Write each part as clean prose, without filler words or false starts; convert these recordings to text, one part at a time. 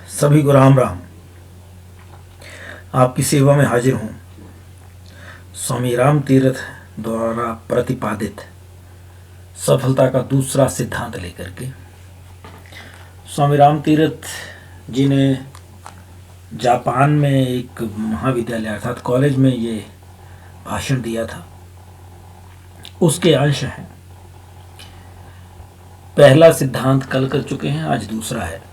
सभी को राम राम। आपकी सेवा में हाजिर हूँ स्वामी राम तीर्थ द्वारा प्रतिपादित सफलता का दूसरा सिद्धांत लेकर के। स्वामी राम तीर्थ जी ने जापान में एक महाविद्यालय अर्थात कॉलेज में ये भाषण दिया था, उसके अंश हैं। पहला सिद्धांत कल कर चुके हैं, आज दूसरा है।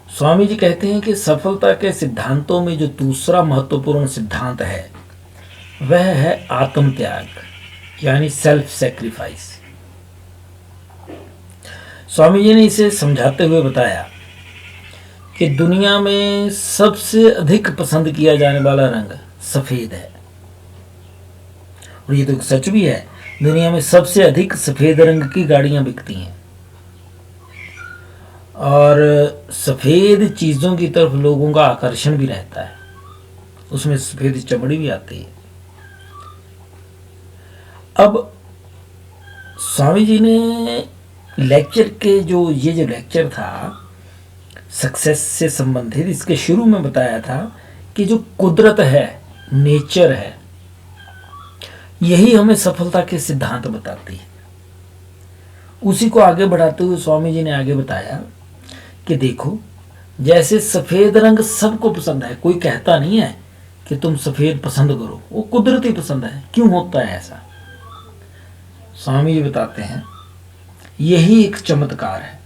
स्वामी जी कहते हैं कि सफलता के सिद्धांतों में जो दूसरा महत्वपूर्ण सिद्धांत है वह है आत्म त्याग, यानी सेल्फ सैक्रिफाइस। स्वामी जी ने इसे समझाते हुए बताया कि दुनिया में सबसे अधिक पसंद किया जाने वाला रंग सफेद है, और ये तो सच भी है। दुनिया में सबसे अधिक सफेद रंग की गाड़ियां बिकती हैं, और सफ़ेद चीज़ों की तरफ लोगों का आकर्षण भी रहता है। उसमें सफ़ेद चमड़ी भी आती है। अब स्वामी जी ने लेक्चर के जो लेक्चर था सक्सेस से संबंधित, इसके शुरू में बताया था कि जो कुदरत है, नेचर है, यही हमें सफलता के सिद्धांत बताती है। उसी को आगे बढ़ाते हुए स्वामी जी ने आगे बताया कि देखो, जैसे सफ़ेद रंग सबको पसंद है, कोई कहता नहीं है कि तुम सफ़ेद पसंद करो, वो कुदरती पसंद है। क्यों होता है ऐसा? स्वामी जी बताते हैं यही एक चमत्कार है।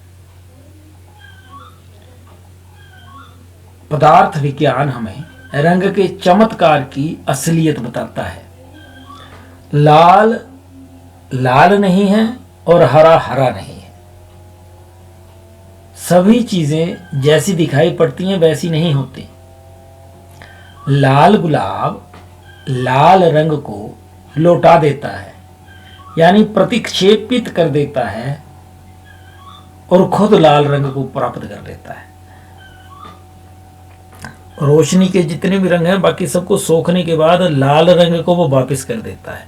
पदार्थ विज्ञान हमें रंग के चमत्कार की असलियत बताता है। लाल लाल नहीं है और हरा हरा नहीं है। सभी चीजें जैसी दिखाई पड़ती हैं वैसी नहीं होती। लाल गुलाब लाल रंग को लौटा देता है, यानी प्रतिक्षेपित कर देता है, और खुद लाल रंग को प्राप्त कर लेता है। रोशनी के जितने भी रंग हैं, बाकी सबको सोखने के बाद लाल रंग को वो वापस कर देता है,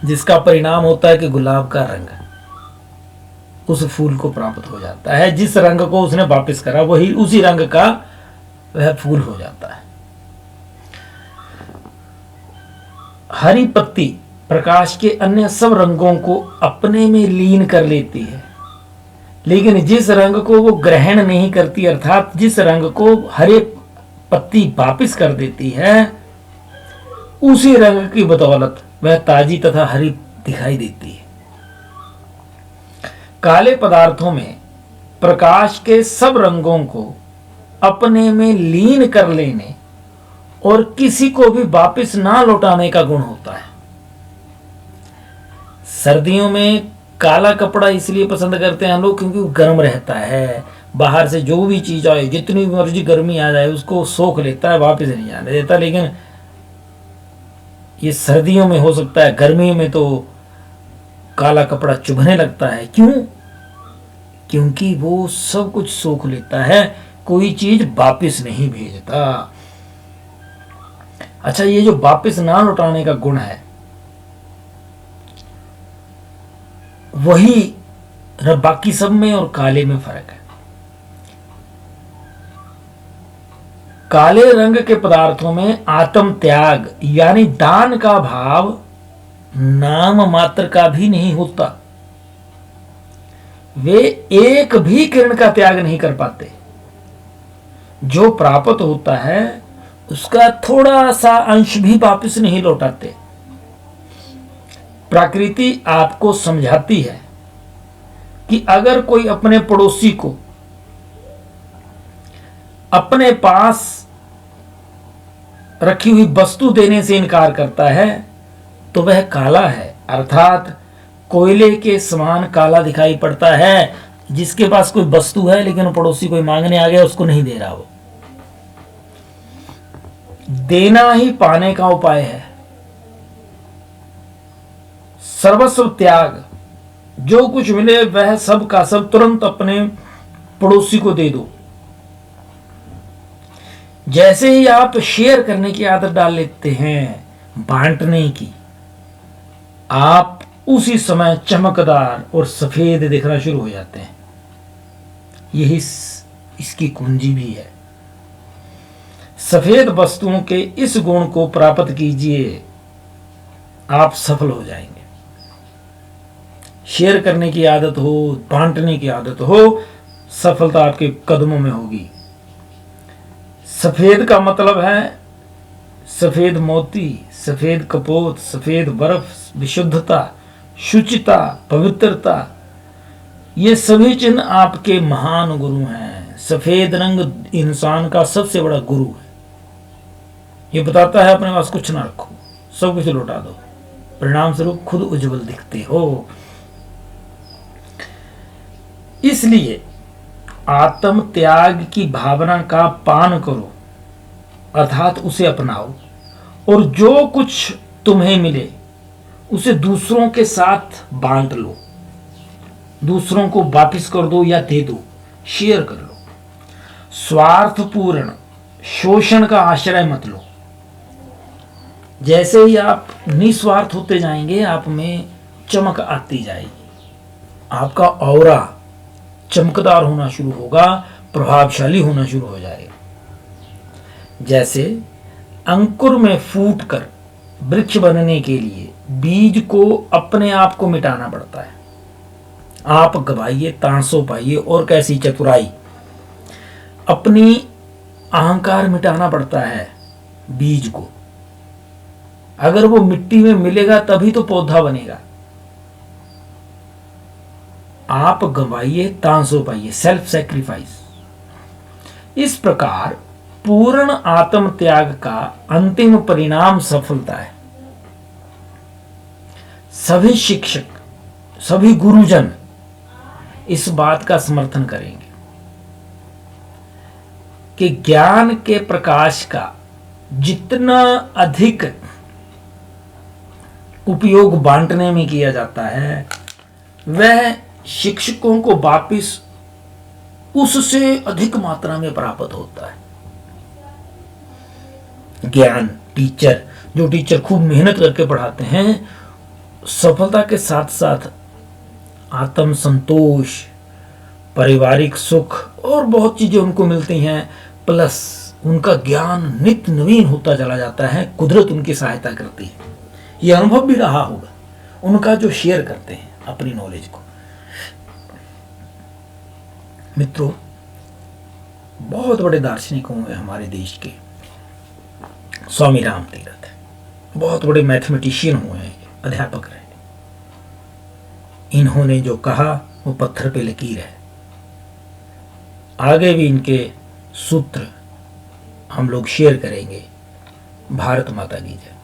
जिसका परिणाम होता है कि गुलाब का रंग उस फूल को प्राप्त हो जाता है। जिस रंग को उसने वापस करा वही उसी रंग का वह फूल हो जाता है। हरी पत्ती प्रकाश के अन्य सब रंगों को अपने में लीन कर लेती है, लेकिन जिस रंग को वो ग्रहण नहीं करती, अर्थात जिस रंग को हरी पत्ती वापस कर देती है, उसी रंग की बदौलत वह ताजी तथा हरी दिखाई देती है। काले पदार्थों में प्रकाश के सब रंगों को अपने में लीन कर लेने और किसी को भी वापस ना लौटाने का गुण होता है। सर्दियों में काला कपड़ा इसलिए पसंद करते हैं लोग क्योंकि वो गर्म रहता है। बाहर से जो भी चीज आए, जितनी मर्जी गर्मी आ जाए, उसको सोख लेता है, वापस नहीं जाने देता। लेकिन ये सर्दियों में हो सकता है, गर्मियों में तो काला कपड़ा चुभने लगता है। क्यों? क्योंकि वो सब कुछ सोख लेता है, कोई चीज वापस नहीं भेजता। अच्छा, ये जो वापस ना लौटाने का गुण है, वही बाकी सब में और काले में फर्क है। काले रंग के पदार्थों में आत्म त्याग यानी दान का भाव नाम मात्र का भी नहीं होता। वे एक भी किरण का त्याग नहीं कर पाते। जो प्राप्त होता है उसका थोड़ा सा अंश भी वापस नहीं लौटाते। प्रकृति आपको समझाती है कि अगर कोई अपने पड़ोसी को अपने पास रखी हुई वस्तु देने से इनकार करता है तो वह काला है, अर्थात कोयले के समान काला दिखाई पड़ता है। जिसके पास कोई वस्तु है लेकिन पड़ोसी कोई मांगने आ गया, उसको नहीं दे रहा। वो देना ही पाने का उपाय है। सर्वस्व त्याग, जो कुछ मिले वह सब का सब तुरंत अपने पड़ोसी को दे दो। जैसे ही आप शेयर करने की आदत डाल लेते हैं, बांटने की, आप उसी समय चमकदार और सफेद दिखना शुरू हो जाते हैं। यही इसकी कुंजी भी है। सफेद वस्तुओं के इस गुण को प्राप्त कीजिए, आप सफल हो जाएंगे। शेयर करने की आदत हो, बांटने की आदत हो, सफलता आपके कदमों में होगी। सफेद का मतलब है सफेद मोती, सफेद कपोत, सफेद बर्फ, विशुद्धता, शुचिता, पवित्रता, ये सभी चिन्ह आपके महान गुरु हैं। सफेद रंग इंसान का सबसे बड़ा गुरु है। ये बताता है अपने पास कुछ ना रखो, सब कुछ लौटा दो, परिणाम स्वरूप खुद उज्जवल दिखते हो। इसलिए आत्म त्याग की भावना का पान करो, अर्थात उसे अपनाओ, और जो कुछ तुम्हें मिले उसे दूसरों के साथ बांट लो, दूसरों को वापिस कर दो या दे दो, शेयर कर लो। स्वार्थपूर्ण शोषण का आश्रय मत लो। जैसे ही आप निस्वार्थ होते जाएंगे, आप में चमक आती जाएगी, आपका ऑरा चमकदार होना शुरू होगा, प्रभावशाली होना शुरू हो जाएगा। जैसे अंकुर में फूटकर वृक्ष बनने के लिए बीज को अपने आप को मिटाना पड़ता है। आप गवाइए, तांसो पाइए, और कैसी चतुराई, अपनी अहंकार मिटाना पड़ता है बीज को। अगर वो मिट्टी में मिलेगा तभी तो पौधा बनेगा। आप गवाइए, तांसो पाइए, सेल्फ सैक्रिफाइस। इस प्रकार पूर्ण आत्म त्याग का अंतिम परिणाम सफलता है। सभी शिक्षक, सभी गुरुजन इस बात का समर्थन करेंगे कि ज्ञान के प्रकाश का जितना अधिक उपयोग बांटने में किया जाता है, वह शिक्षकों को वापिस उससे अधिक मात्रा में प्राप्त होता है। ज्ञान टीचर, जो टीचर खूब मेहनत करके पढ़ाते हैं, सफलता के साथ साथ आत्म संतोष, पारिवारिक सुख और बहुत चीजें उनको मिलती हैं, प्लस उनका ज्ञान नित्य नवीन होता चला जाता है। कुदरत उनकी सहायता करती है। यह अनुभव भी रहा होगा उनका, जो शेयर करते हैं अपनी नॉलेज को। मित्रों, बहुत बड़े दार्शनिक हुए हमारे देश के, स्वामी राम तीरथ, बहुत बड़े मैथमेटिशियन हुए हैं, अध्यापक रहे। इन्होंने जो कहा वो पत्थर पे लकीर है। आगे भी इनके सूत्र हम लोग शेयर करेंगे। भारत माता की जय।